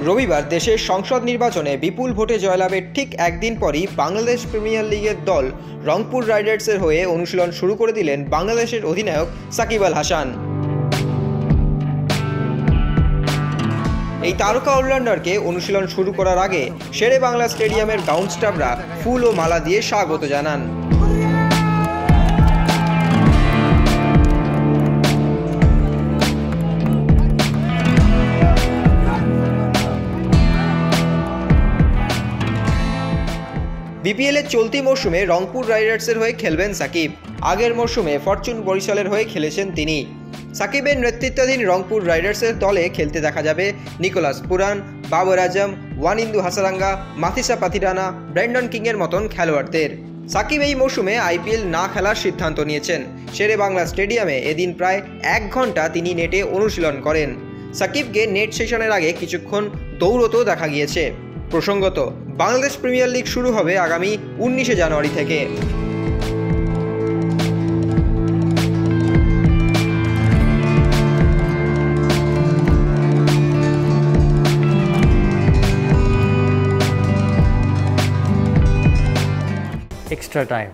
রবিবার দেশের সংসদ নির্বাচনে বিপুল ভোটে জয়লাভের ঠিক একদিন পরই বাংলাদেশ প্রিমিয়ার লিগের দল রংপুর রাইডার্সের হয়ে অনুশীলন শুরু করে দিলেন বাংলাদেশের অধিনায়ক সাকিব আল হাসান। এই তারকা অলরাউন্ডারকে অনুশীলন শুরু করার আগে শেরে বাংলা স্টেডিয়ামের গ্রাউন্ড স্টাফরা ফুল ও মালা দিয়ে স্বাগত জানান। বিপিএলের চলতি মৌসুমে রংপুর রাইডার্সের হয়ে খেলবেন সাকিব। আগের মৌসুমে ফরচুন বরিশালের হয়ে খেলেছেন তিনি। সাকিবের নেতৃত্বাধীন রংপুর রাইডার্সের দলে খেলতে দেখা যাবে Nicholas Pooran, Babar Azam, Wanindu Hasaranga, Matheesha Pathirana, Brandon কিংয়ের মতন খেলোয়াড়দের। সাকিব এই মৌসুমে আইপিএল না খেলার সিদ্ধান্ত নিয়েছেন। শেরে বাংলা স্টেডিয়ামে এদিন প্রায় 1 ঘন্টা তিনি নেটে অনুশীলন করেন। সাকিবকে নেট সেশনের আগে কিছুক্ষণ দৌড়তেও দেখা গিয়েছে। প্রসঙ্গত, বাংলাদেশ প্রিমিয়ার লিগ শুরু হবে আগামী 19 জানুয়ারি থেকে। Extra time.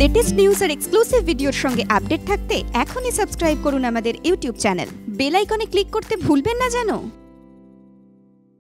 লেটেস্ট নিউজ আর এক্সক্লুসিভ ভিডিওর সঙ্গে আপডেট থাকতে এখনই সাবস্ক্রাইব করুন আমাদের ইউটিউব চ্যানেল। বেল আইকনে ক্লিক করতে ভুলবেন না যেন।